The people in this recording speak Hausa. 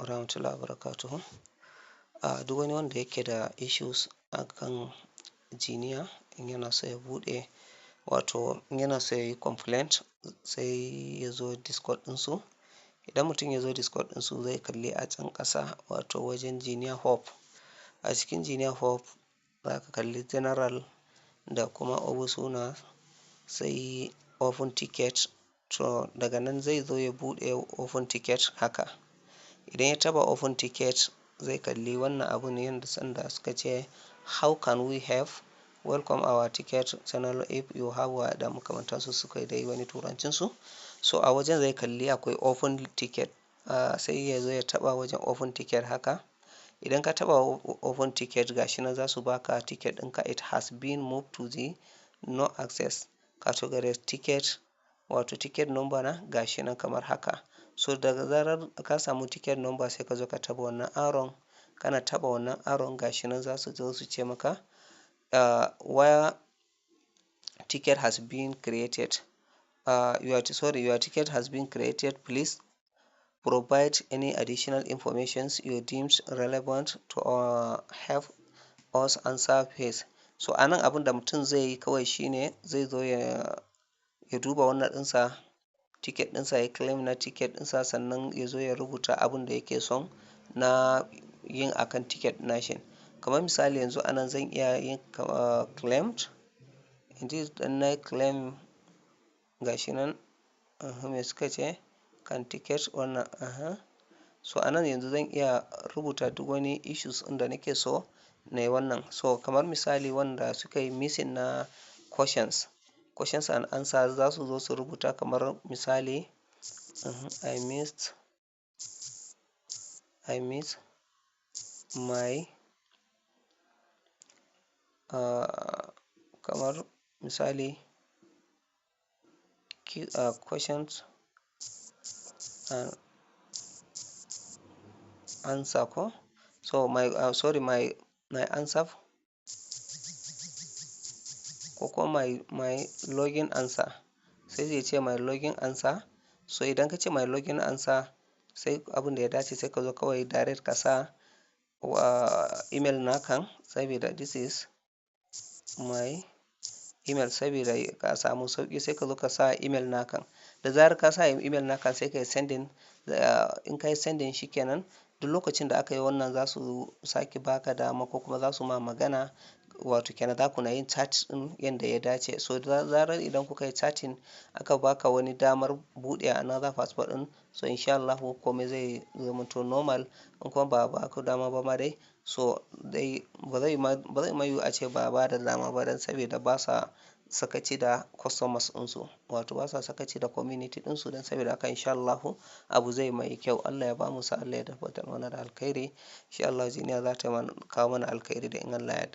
warahmatullahi wabarakatuhu. Duk wani wanda yake da issues akan Jiniya in yana so ya buɗe, wato in yana so ya yi complaint sai ya zo Discord ɗinsu. Idan mutum ya zo Discord ɗinsu zai kalli a can ƙasa wato wajen Jiniya Hub. A cikin Jiniya Hub za ka kalli General da kuma Obusuna sai Open Ticket. To daga nan zai zo ya buɗe Open Ticket haka. Idan ya taɓa Open Ticket zai kalli wannan abun yanda sanda suka ce how can we have welcome our ticket channel if you have da makamantansu suka dai wani turancinsu. So a wajen zai kalli akwai Open Ticket, sai ya zo ya taɓa wajen Open Ticket haka. Idan ka taɓa Open Ticket gashi nan za su baka ticket ɗinka, it has been moved to the no access category ticket, wato ticket number na gashi nan kamar haka. So daga zarar ka samu ticket number sai ka zo ka taɓa wannan arrow, kana taɓa wannan arrow gashi nan za su zo su ce maka where ticket has been created, your ticket has been created, please provide any additional informations you deemed relevant to help us answer phase. So anan abin da mutum zai yi kawai shine zai zo ya duba wannan ɗinsa, ticket ɗinsa, ya claim na ticket ɗinsa, sannan ya zo ya rubuta abin da yake son na yin akan ticket nashi. Kamar misali yanzu anan zan iya yin claimed, indeed dan na claim gashi nan me suka ce kan ticket wannan so anan yanzu zan iya rubuta duk wani issues ɗin da nake so na yi wannan. So kamar misali wanda suka yi missing na questions and answers za su zo su rubuta kamar misali I missed my kamar misali questions and answer ko. So my answer ko kuma my login answer, sai zai ce my login answer. So idan ka ce my login answer sai abin da ya dace sai ka zo kawai direct ka sa email naka, saboda this is my email, saboda ka samu sauƙi sai ka zo ka sa email naka. Da zarar ka sa email naka sai ka yi sending, in ka yi sending shi kenan duk lokacin da aka yi wannan za su sake baka dama ko kuma za su ma magana, wato kenan za ku na yin chat ɗin yanda ya dace. So da zarar idan kuka yi chatting aka baka wani damar buɗe another passport ɗin, so insha Allahu komai zai zamanto normal. In kuma ba a baku dama ba ma dai, so dai ba zai ma yiwu a ce ba a ba da dama ba dan saboda ba sa sakaci da customers ɗinsu, wato ba sa sakaci da community ɗinsu, dan saboda haka insha Allahu abu zai mai kyau. Allah ya bamu sa'a, Allah ya tabbatar mana da alkhairi. Insha Allah Jiniya za ta kawo mana alkhairi da in Allah ya yarda.